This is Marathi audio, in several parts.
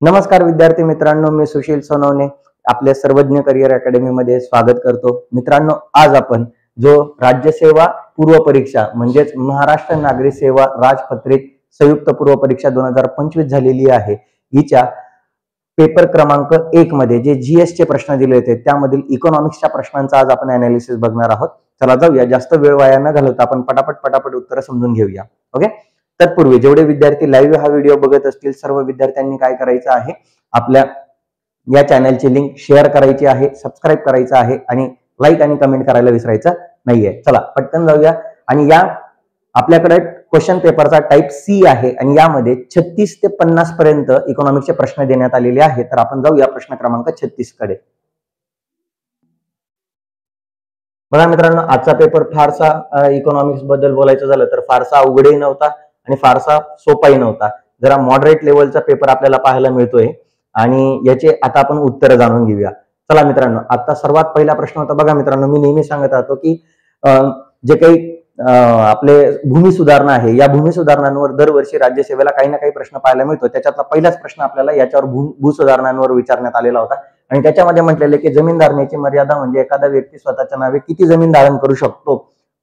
नमस्कार विद्यार्थी मित्रांनो, मी सुशील सोनवणे आपल्या सर्वज्ञ करिअर अकॅडमी मध्ये स्वागत करतो। मित्रांनो, आज आपण जो राज्यसेवा पूर्व परीक्षा म्हणजेच महाराष्ट्र नागरी सेवा राजपत्रित संयुक्त पूर्व परीक्षा 2025 झालेली आहे, हिच्या पेपर क्रमांक 1 मध्ये जे जीएस चे प्रश्न दिले होते त्यामधील इकॉनॉमिक्सच्या प्रश्नांचा आज आपण अनालिसिस बघणार आहोत। चला जाऊया, जास्त वेळ वाया न घालवता आपण पटापट उत्तर समजून घेऊया। ओके, तत्पूर्वी जेवढे विद्यार्थी लाईव्ह हा व्हिडिओ बघत असतील सर्व विद्यार्थ्यांनी काय करायचं आहे, आपल्या या चॅनलची लिंक शेअर करायची आहे, सबस्क्राइब करायचं आहे आणि लाईक आणि कमेंट करायला विसरायचं नाहीये। चला पटकन जाऊया। आणि या आपल्याकडे क्वेश्चन पेपरचा टाइप सी आहे आणि यामध्ये 36 ते 50 पर्यंत इकॉनॉमिक्सचे प्रश्न देण्यात आलेले आहेत। तर आपण जाऊया प्रश्न क्रमांक 36 कडे। बघा मित्रांनो, आजचा पेपर फारसा इकॉनॉमिक्स बद्दल बोलायचं झालं तर फारसा अवघडही नव्हता आणि फारसा सोपाही नव्हता। जरा मॉडरेट लेवलचा पेपर आपल्याला पाहायला मिळतोय आणि याचे आता आपण उत्तर जाणून घेऊया। चला मित्रांनो, आता सर्वात पहिला प्रश्न होता। बघा मित्रांनो, मी नेहमी सांगत राहतो की जे काही आपले भूमी सुधारणा आहे, या भूमी सुधारणांवर दरवर्षी राज्यसेवेला काही ना काही प्रश्न पाहायला मिळतो। त्याच्यातला पहिलाच प्रश्न आपल्याला याच्यावर भूसुधारणांवर विचारण्यात आलेला होता आणि त्याच्यामध्ये म्हटलेले की जमीन धारणेची मर्यादा म्हणजे एखादा व्यक्ती स्वतःच्या नावे किती जमीन धारण करू शकतो,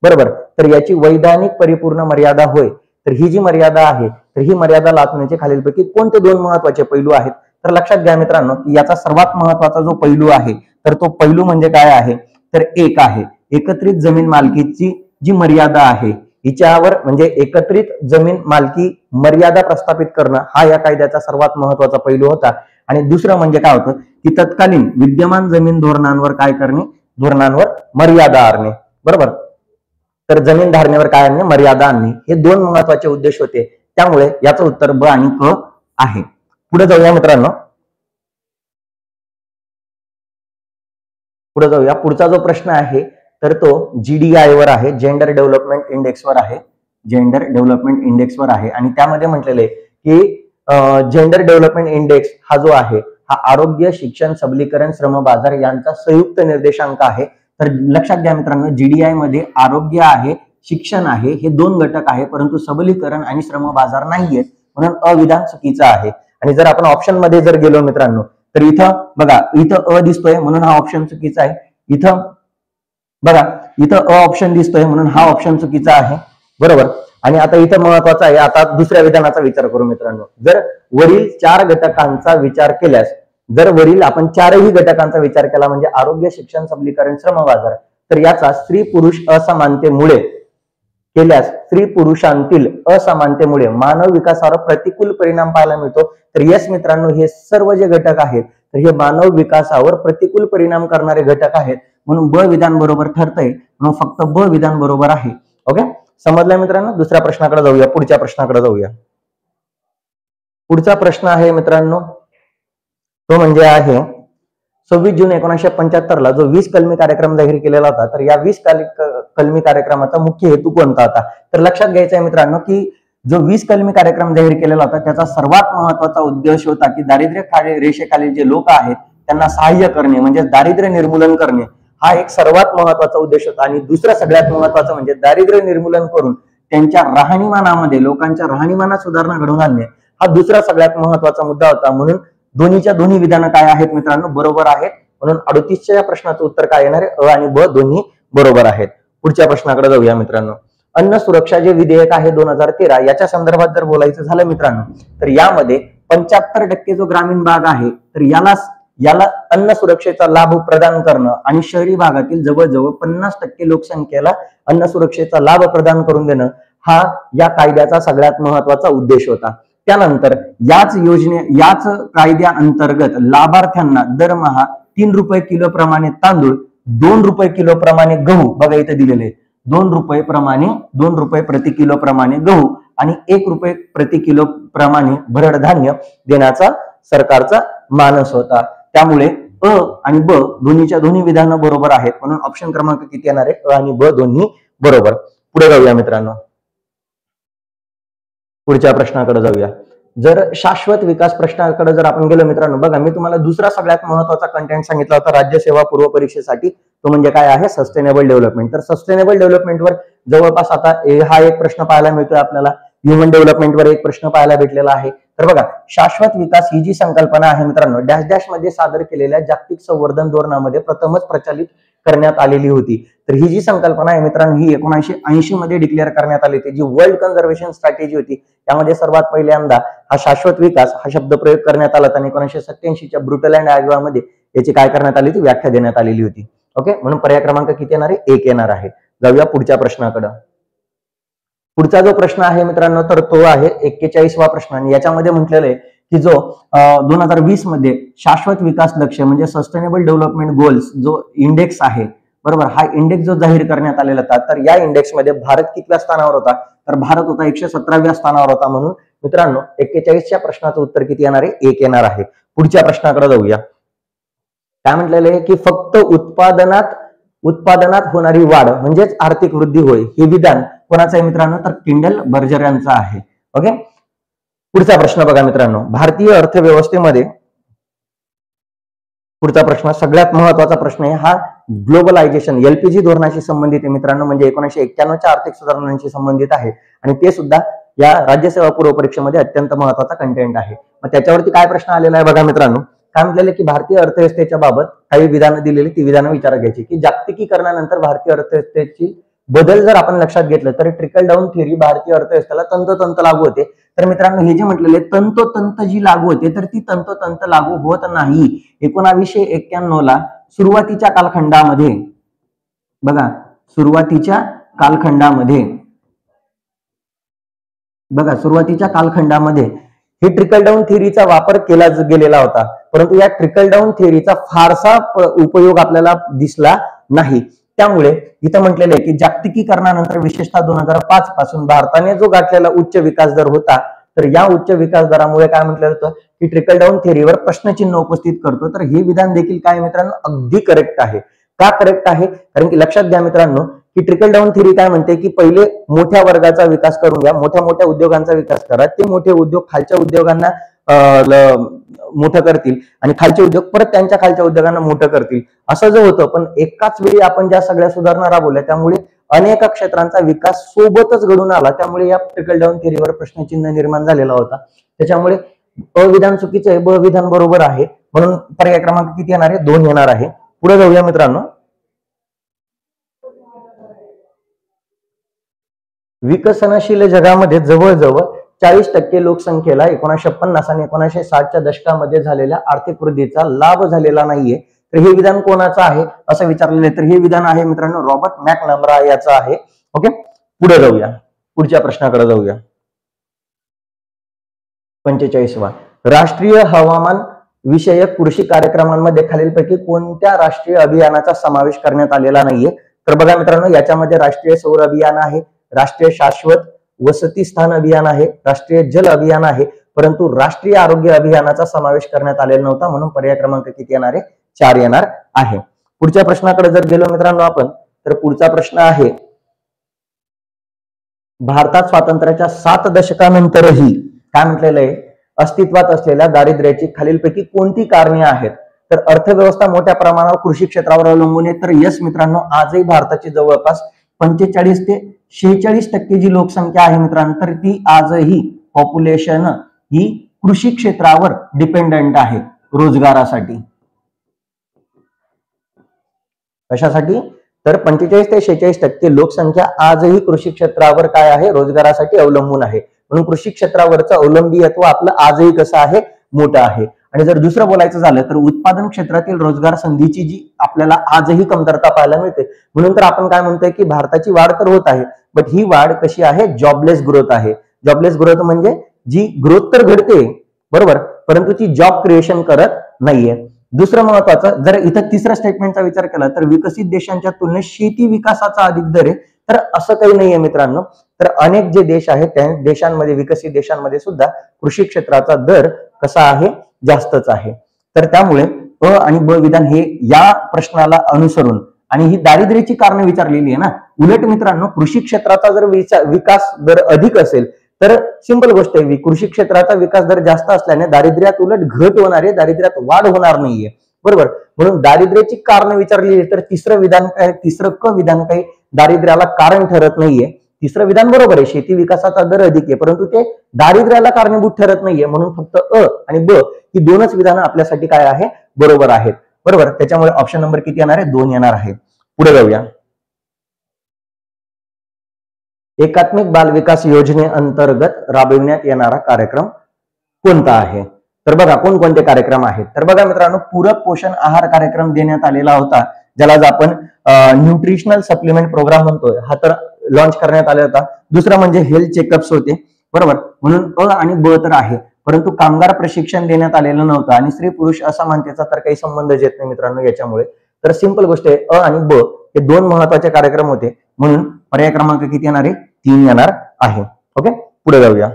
बरोबर। तर याची वैधानिक परिपूर्ण मर्यादा होय, तर ही जी मर्यादा आहे तर ही मर्यादा लादण्याचे खालीलपैकी कोणते दोन महत्वाचे पैलू आहेत। तर लक्षात घ्या मित्रांनो की याचा सर्वात महत्वाचा जो पैलू आहे तर तो पैलू म्हणजे काय आहे, तर एक आहे एकत्रित जमीन मालकीची जी मर्यादा आहे हिच्यावर म्हणजे एकत्रित जमीन मालकी मर्यादा प्रस्थापित करणं हा या कायद्याचा सर्वात महत्वाचा पैलू होता। आणि दुसरं म्हणजे काय होतं की तत्कालीन विद्यमान जमीन धोरणांवर काय करणे, धोरणांवर मर्यादा आणणे, बरोबर। तर जमीन धारणेवर काय आणणे, मर्यादा आणणे, हे दोन महत्वाचे उद्देश होते। त्यामुळे याचं उत्तर ब आणि क आहे। पुढे जाऊया मित्रांनो, पुढे जाऊया। पुढचा जो प्रश्न आहे तर तो जीडीआय वर आहे, जेंडर डेव्हलपमेंट इंडेक्स वर आहे, जेंडर डेव्हलपमेंट इंडेक्स वर आहे। आणि त्यामध्ये म्हटलेले की जेंडर डेव्हलपमेंट इंडेक्स हा जो आहे हा आरोग्य, शिक्षण, सबलीकरण, श्रम बाजार यांचा संयुक्त निर्देशांक आहे। तर लक्षात घ्या मित्रांनो, जीडीआय मध्ये आरोग्य आहे, शिक्षण आहे, हे दोन घटक आहे, परंतु सबलीकरण आणि श्रम बाजार नाहीयेत, म्हणून अविधान चुकीचं आहे। आणि जर आपण ऑप्शन मध्ये जर गेलो मित्रांनो तर इथं बघा, इथं अ दिसतोय म्हणून हा ऑप्शन चुकीचा आहे। इथं बघा, इथं अ ऑप्शन दिसतोय म्हणून हा ऑप्शन चुकीचा आहे, बरोबर। आणि आता इथं महत्वाचं आहे, आता दुसऱ्या विधानाचा विचार करू मित्रांनो। जर वरील 4 घटकांचा विचार केल्यास, जर वरील आपण 4ही घटकांचा विचार केला म्हणजे आरोग्य, शिक्षण, सबलीकरण, श्रम बाजार, तर याचा स्त्री पुरुष असमानतेमुळे केल्यास स्त्री पुरुषांतील असमानतेमुळे मानव विकासावर प्रतिकूल परिणाम पाहायला मिळतो। तर यस मित्रांनो, हे सर्व जे घटक आहेत तर हे मानव विकासावर प्रतिकूल परिणाम करणारे घटक आहेत, म्हणून ब विधान बरोबर ठरतंय, म्हणून फक्त ब विधान बरोबर आहे। ओके, समजलं मित्रांनो। दुसऱ्या प्रश्नाकडे जाऊया, पुढच्या प्रश्नाकडे जाऊया। पुढचा प्रश्न आहे मित्रांनो, तो म्हणजे आहे 26 जून 1975 ला जो 20 कलमी कार्यक्रम जाहीर केलेला होता, तर या 20 कलमी कार्यक्रमाचा मुख्य हेतू कोणता होता। तर लक्षात घ्यायचं आहे मित्रांनो की जो 20 कलमी कार्यक्रम जाहीर केलेला होता त्याचा सर्वात महत्वाचा उद्देश होता की दारिद्र्य रेषेखालील जे लोक आहेत त्यांना सहाय्य करणे, म्हणजे दारिद्र्य निर्मूलन करणे, हा एक सर्वात महत्वाचा उद्देश होता। आणि दुसरा सगळ्यात महत्वाचा म्हणजे दारिद्र्य निर्मूलन करून त्यांच्या राहणीमानामध्ये, लोकांच्या राहणीमानात सुधारणा घडवून आणणे, हा दुसरा सगळ्यात महत्वाचा मुद्दा होता। म्हणून दोन्ही विधानं काय आहेत मित्रांनो, बरोबर आहेत। म्हणून 38च्या या प्रश्नाचं उत्तर काय येणार आहे, अ आणि ब दोन्ही बरोबर आहेत। पुढच्या प्रश्नाकडे जाऊया मित्रांनो। अन्न सुरक्षा जे विधेयक आहे 2013 याच्या संदर्भात जर बोलायचं झालं मित्रांनो तर यामध्ये 75% जो ग्रामीण भाग आहे तर याला अन्न सुरक्षेचा लाभ प्रदान करणं आणि शहरी भागातील जवळजवळ 50% लोकसंख्येला अन्न सुरक्षेचा लाभ प्रदान करून देणं हा या कायद्याचा सगळ्यात महत्वाचा उद्देश होता। त्यानंतर याच कायद्याअंतर्गत लाभार्थ्यांना दरमहा 3 रुपये किलो प्रमाणे तांदूळ, 2 रुपये किलो प्रमाणे गहू, बघा इथे दिलेले 2 रुपये प्रति किलो प्रमाणे गहू आणि 1 रुपये प्रति किलो प्रमाणे भरड धान्य देण्याचा सरकारचा मानस होता। त्यामुळे अ आणि ब दोन्ही विधानं बरोबर आहेत, म्हणून ऑप्शन क्रमांक किती येणार आहे, अ आणि ब दोन्ही बरोबर। पुढे जाऊया मित्रांनो, पुढच्या प्रश्नाकडे जाऊया। जर शाश्वत विकास प्रश्नाकडे जर आपण गेलो मित्रांनो, बघा मी तुम्हाला दुसरा सगळ्यात महत्वाचा कंटेंट सांगितला होता राज्यसेवा पूर्व परीक्षेसाठी, तो म्हणजे काय आहे, सस्टेनेबल डेव्हलपमेंट। तर सस्टेनेबल डेव्हलपमेंटवर जवळपास आता हा एक प्रश्न पाहायला मिळतोय आपल्याला ह्युमन डेव्हलपमेंटवर एक प्रश्न पाहायला भेटलेला आहे. तर बघा, शाश्वत विकास ही जी संकल्पना आहे मित्रांनो, डॅश डॅश मध्ये सादर केलेल्या जागतिक संवर्धन धोरणामध्ये प्रथमच प्रचलित करण्यात आलेली होती. तर ही जी संकल्पना आहे मित्रांनो, ही 1980 मध्ये डिक्लेअर करण्यात आली होती. जी वर्ल्ड कन्झर्वेशन स्ट्रॅटेजी होती त्यामध्ये सर्वात पहिल्यांदा हा शाश्वत विकास हा शब्द प्रयोग करण्यात आला आणि 1987च्या ब्रुटलँड आयोगामध्ये याची काय करण्यात आली, ती व्याख्या देण्यात आलेली होती. ओके, म्हणून पर्याय क्रमांक किती येणार आहे, 1 येणार आहे. जाऊया पुढच्या प्रश्नाकडे. पुढचा जो प्रश्न आहे मित्रांनो, तर तो आहे 41वा प्रश्न आणि याच्यामध्ये म्हटलेलं आहे की जो 2020 मध्ये शाश्वत विकास लक्ष्य म्हणजे सस्टेनेबल डेव्हलपमेंट गोल्स जो इंडेक्स आहे, बरोबर, हा इंडेक्स जो जाहीर करण्यात आलेला होता, तर या इंडेक्स मध्ये भारत कितव्या स्थानावर होता, तर भारत होता 117व्या स्थानावर होता. म्हणून मित्रांनो 41च्या प्रश्नाचं उत्तर किती येणार आहे, 1 येणार आहे. पुढच्या प्रश्नाकडे जाऊया. काय म्हटलेलं आहे की फक्त उत्पादनात होणारी वाढ म्हणजेच आर्थिक वृद्धी होय, हे विधान कोणाचं आहे मित्रांनो, तर किंडल बर्जर यांचं आहे. ओके, पुढचा प्रश्न बघा मित्रांनो, भारतीय अर्थव्यवस्थेमध्ये पुढचा प्रश्न सगळ्यात महत्वाचा प्रश्न आहे हा, ग्लोबलायझेशन एलपीजी धोरणाशी संबंधित आहे मित्रांनो, म्हणजे 1991च्या आर्थिक सुधारणांशी संबंधित आहे आणि ते सुद्धा या राज्यसेवा पूर्व परीक्षेमध्ये अत्यंत महत्वाचा कंटेंट आहे. मग त्याच्यावरती काय प्रश्न आलेला आहे बघा मित्रांनो, काय म्हटलेलं की भारतीय अर्थव्यवस्थेच्या बाबत काही विधानं दिलेली, ती विधानं विचारात घ्यायची की जागतिकीकरणानंतर भारतीय अर्थव्यवस्थेची बदल जर आपण लक्षात घेतलं तर ट्रिकल डाऊन थिअरी भारतीय अर्थव्यवस्थेला तंतोतंत लागू होते. तर मित्रांनो हे जे म्हटलेले तंतोतंत जी लागू होते, तर ती तंतोतंत लागू होत नाही. 1991 ला सुरुवातीच्या कालखंडामध्ये बघा, सुरुवातीच्या कालखंडामध्ये हे ट्रिकल डाऊन थिअरीचा वापर केला गेलेला होता, परंतु या ट्रिकल डाऊन थिअरीचा फारसा उपयोग आपल्याला दिसला नाही. त्यामुळे इथं म्हटलेलं आहे की जागतिकीकरणानंतर विशेषतः 2005 पासून भारताने जो गाठलेला उच्च विकास दर होता, तर या उच्च विकास दरामुळे काय म्हटलेलं होतं की ट्रिकल डाऊन थिअरीवर प्रश्नचिन्ह उपस्थित करतो. तर हे विधान देखील काय मित्रांनो, अगदी करेक्ट आहे. का करेक्ट आहे, कारण की लक्षात घ्या मित्रांनो की ट्रिकल डाऊन थिअरी काय म्हणते की पहिले मोठ्या वर्गाचा विकास करून घ्या, मोठ्या मोठ्या उद्योगांचा विकास करा, ते मोठे उद्योग खालच्या उद्योगांना मोठं करतील आणि खालचे उद्योग परत त्यांच्या खालच्या उद्योगांना मोठं करतील, असं जे होतं. पण एकाच वेळी आपण ज्या सगळ्या सुधारणा राबवल्या त्यामुळे अनेक क्षेत्रांचा विकास सोबतच घडून आला, त्यामुळे या ट्रिकल डाऊन थिअरीवर प्रश्नचिन्ह निर्माण झालेला होता. त्याच्यामुळे अविधान चुकीचं आहे, ब विधान बरोबर आहे. म्हणून पर्याय क्रमांक किती येणार आहे, 2 येणार आहे. पुढे जाऊया मित्रांनो. विकसनशील जगामध्ये जवळजवळ 40% लोकसंख्येला 1950 आणि 1960च्या दशकामध्ये झालेल्या आर्थिक वृद्धीचा लाभ झालेला नाहीये. तर हे विधान कोणाचं आहे असं विचारलेलं आहे, तर हे विधान आहे मित्रांनो रॉबर्ट मॅकनमरा याचं आहे. ओके, पुढे जाऊया, पुढच्या प्रश्नाकडे जाऊया. 45वा, राष्ट्रीय हवामान विषयक कृषी कार्यक्रमांमध्ये खालीलपैकी कोणत्या राष्ट्रीय अभियानाचा समावेश करण्यात आलेला नाहीये. तर बघा मित्रांनो, याच्यामध्ये राष्ट्रीय सौर अभियान आहे, राष्ट्रीय शाश्वत वसती स्थान अभियान आहे, राष्ट्रीय जल अभियान आहे, परंतु राष्ट्रीय आरोग्य अभियानाचा समावेश करण्यात आलेला नव्हता. म्हणून पर्याय क्रमांक किती येणार आहे, 4 येणार आहे. पुढच्या प्रश्नाकडे जर गेलो मित्रांनो आपण, तर पुढचा प्रश्न आहे, भारतात स्वातंत्र्याच्या 7 दशकानंतरही काय म्हटलेलं आहे, अस्तित्वात असलेल्या दारिद्र्याची खालीलपैकी कोणती कारणे आहेत. तर अर्थव्यवस्था मोठ्या प्रमाणावर कृषी क्षेत्रावर अवलंबून आहे. तर यस मित्रांनो, आजही भारताची जवळपास 45 ते 46% जी लोकसंख्या आहे मित्रांनो, तर ती आजही पॉप्युलेशन ही कृषी क्षेत्रावर डिपेंडंट आहे रोजगारासाठी. कशासाठी, तर 45 ते 46% लोकसंख्या आजही कृषी क्षेत्रावर काय आहे, रोजगारासाठी अवलंबून आहे. म्हणून कृषी क्षेत्रावरचं अवलंबित्व आपलं आजही कसं आहे, मोठं आहे. आणि जर दुसरं बोलायचं झालं तर उत्पादन क्षेत्रातील रोजगार संधीची जी आपल्याला आजही कमतरता पाहायला मिळते. म्हणून तर आपण काय म्हणतोय की भारताची वाढ तर होत आहे, बट ही वाढ कशी आहे, जॉबलेस ग्रोथ आहे. जॉबलेस ग्रोथ म्हणजे जी ग्रोथ तर घडते बरोबर, परंतु ती जॉब क्रिएशन करत नाहीये. दुसरं महत्वाचं, जर इथं तिसऱ्या स्टेटमेंटचा विचार केला तर विकसित देशांच्या तुलनेत शेती विकासाचा अधिक दर आहे. तर असं काही नाहीये मित्रांनो. तर अनेक जे देश आहेत त्या देशांमध्ये, विकसित देशांमध्ये सुद्धा कृषी क्षेत्राचा दर कसा आहे, जास्तच आहे. तर त्यामुळे अ आणि ब विधान हे या प्रश्नाला अनुसरून, आणि ही दारिद्र्याची कारणं विचारलेली आहे ना. उलट मित्रांनो, कृषी क्षेत्राचा जर विकास दर अधिक असेल तर सिंपल गोष्ट आहे, कृषी क्षेत्राचा विकास दर जास्त असल्याने दारिद्र्यात उलट घट होणार आहे, दारिद्र्यात वाढ होणार नाहीये बरोबर. म्हणून दारिद्र्याची कारणं विचारलेली, तर तिसरं क विधान काही दारिद्र्याला कारण ठरत नाहीये. तिसरं विधान बरोबर आहे, शेती विकासाचा दर अधिक आहे, परंतु ते दारिद्र्याला कारणीभूत ठरत नाहीये, म्हणून फक्त अ आणि ब ही दोनच विधानं आपल्यासाठी काय आहे, बरोबर आहेत. बरोबर, त्याच्यामुळे ऑप्शन नंबर किती येणार आहे, 2 येणार आहे. पुढे जाऊया. एकात्मिक बाल विकास योजनेअंतर्गत राबविण्यात येणारा कार्यक्रम कोणता आहे? तर बघा कोणकोणते कार्यक्रम आहेत. तर बघा मित्रांनो, पूरक पोषण आहार कार्यक्रम देण्यात आलेला होता, ज्याला आपण न्यूट्रिशनल सप्लिमेंट प्रोग्राम म्हणतोय, हा तर लॉन्च करण्यात आला होता. दुसरं म्हणजे हेल्थ चेकअप्स होते. बरोबर, म्हणून अ आणि ब तर आहे, परंतु कामगार प्रशिक्षण देण्यात आलेलं नव्हतं आणि स्त्री पुरुष असमानतेचा तर काही संबंधच येत नाही मित्रांनो याच्यामुळे. तर सिंपल गोष्ट आहे, अ आणि ब हे दोन महत्वाचे कार्यक्रम होते, म्हणून पर्याय क्रमांक किती येणार आहे, 3 येणार आहे. ओके, पुढे जाऊया.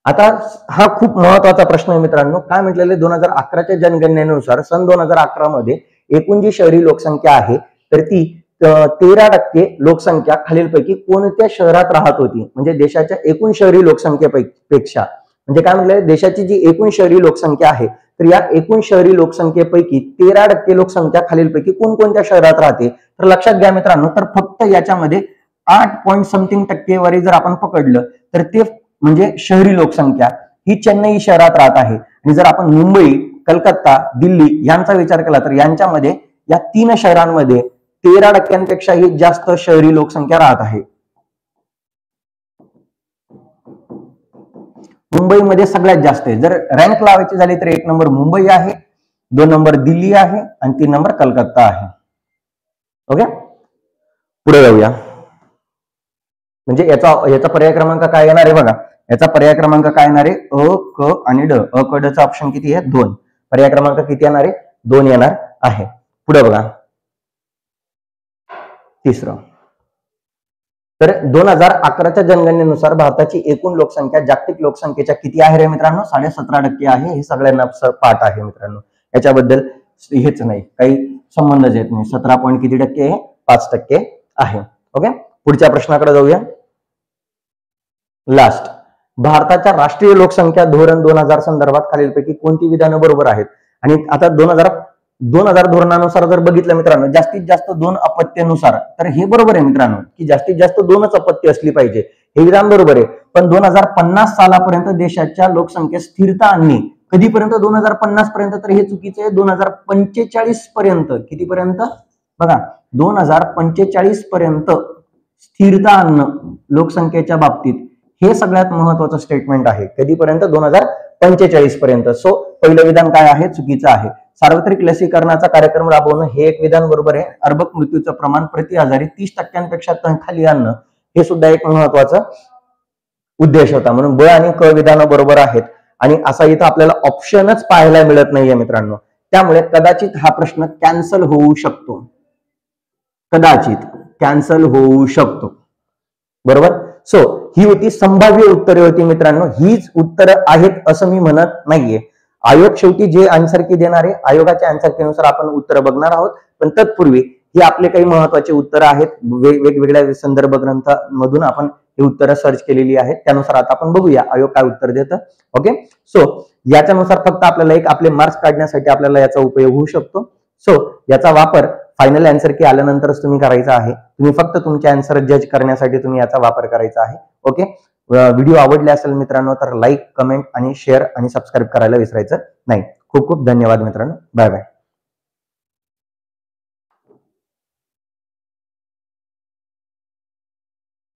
आता हा खूप महत्वाचा प्रश्न आहे मित्रांनो. काय म्हटलेलं आहे, 2011च्या जनगणनेनुसार सन 2011 मध्ये एकूण जी शहरी लोकसंख्या आहे तर ती 13% लोकसंख्या खालीलपैकी कोणत्या शहरात राहत होती, म्हणजे देशाच्या एकूण शहरी लोकसंख्येपेक्षा, म्हणजे काय म्हटलंय, देशाची जी एकूण शहरी लोकसंख्या आहे तर या एकूण शहरी लोकसंख्येपैकी 13% लोकसंख्या खालीलपैकी कोणकोणत्या शहरात राहते. तर लक्षात घ्या मित्रांनो, तर फक्त याच्यामध्ये 8.something% जर आपण पकडलं तर ते म्हणजे शहरी लोकसंख्या ही चेन्नई शहरात राहत आहे. आणि जर आपण मुंबई, कलकत्ता, दिल्ली यांचा विचार केला तर यांच्यामध्ये या 3 शहरांमध्ये 13%पेक्षाही जास्त शहरी लोकसंख्या राहत आहे. मुंबईमध्ये सगळ्यात जास्त आहे. जर रँक लावायची झाली तर 1 नंबर मुंबई आहे, 2 नंबर दिल्ली आहे आणि 3 नंबर कलकत्ता आहे. ओके, पुढे जाऊया. म्हणजे याचा पर्याय क्रमांक काय येणार आहे बघा, याचा पर्याय क्रमांक काय येणार आहे, अ, क आणि ड. अ, क, ड चा ऑप्शन किती आहे, 2. पर्याय क्रमांक किती येणार आहे, 2 येणार आहे. पुढे बघा, तिसरं. तर 2011च्या जनगणनेनुसार भारताची एकूण लोकसंख्या जागतिक लोकसंख्येच्या किती आहे रे मित्रांनो, 17.5% आहे. हे सगळ्यांना पाठ आहे मित्रांनो, याच्याबद्दल हेच नाही, काही संबंधच येत नाही. 17 पॉईंट किती टक्के आहे, 5% आहे. ओके, पुढच्या प्रश्नाकडे जाऊया. लास्ट, भारताच्या राष्ट्रीय लोकसंख्या धोरण 2000 संदर्भात खालीलपैकी कोणती विधानं बरोबर आहेत. आणि आता 2000 धोरणानुसार जर बघितलं मित्रांनो, जास्तीत जास्त 2 अपत्यानुसार, तर हे बरोबर आहे मित्रांनो की जास्तीत जास्त 2च अपत्य असली पाहिजे, हे विधान बरोबर आहे. पण 2050 सालापर्यंत देशाच्या लोकसंख्येत स्थिरता आणणे, कधीपर्यंत, 2050 पर्यंत, तर हे चुकीचं आहे. 2045 पर्यंत, कितीपर्यंत बघा, 2045 पर्यंत स्थिरता आणणं लोकसंख्येच्या बाबतीत, हे सगळ्यात महत्वाचं स्टेटमेंट आहे. कधीपर्यंत, 2045 पर्यंत. सो पहिलं विधान काय आहे, चुकीचं आहे. सार्वत्रिक लसीकरणाचा कार्यक्रम राबवणं, हे एक विधान बरोबर आहे. अर्भक मृत्यूचं प्रमाण प्रति आजारी 30%पेक्षा खाली आणणं, हे सुद्धा एक महत्वाचा उद्देश होता, म्हणून ब आणि क विधानं बरोबर आहेत. आणि असा इथं आपल्याला ऑप्शनच पाहायला मिळत नाहीये मित्रांनो, त्यामुळे कदाचित हा प्रश्न कॅन्सल होऊ शकतो, कदाचित कॅन्सल होऊ शकतो. बरोबर, सो ही होती संभाव्य उत्तरे होती मित्रांनो. हीच उत्तरं आहेत असं मी म्हणत नाहीये. आयोग शेवटी जे आन्सर की देणार आहे, आयोगाच्या आन्सर कीनुसार आपण उत्तर बघणार आहोत. पण तत्पूर्वी ही आपले काही महत्वाचे उत्तरं आहेत, वेगवेगळ्या संदर्भ ग्रंथांमधून आपण ही उत्तरं सर्च केलेली आहेत, त्यानुसार आता आपण बघूया आयोग काय उत्तर देतं. ओके, सो याच्यानुसार फक्त आपल्याला एक आपले मार्क्स काढण्यासाठी आपल्याला याचा उपयोग होऊ शकतो. सो याचा वापर फायनल आन्सर की आल्यानंतरच तुम्ही करायचा आहे. तुम्ही फक्त तुमचे आन्सर जज करण्यासाठी तुम्ही याचा वापर करायचा आहे. ओके, व्हिडिओ आवडले असेल मित्रांनो तर लाईक, कमेंट आणि शेअर आणि सबस्क्राईब करायला विसरायचं नाही. खूप खूप धन्यवाद मित्रांनो. Bye bye.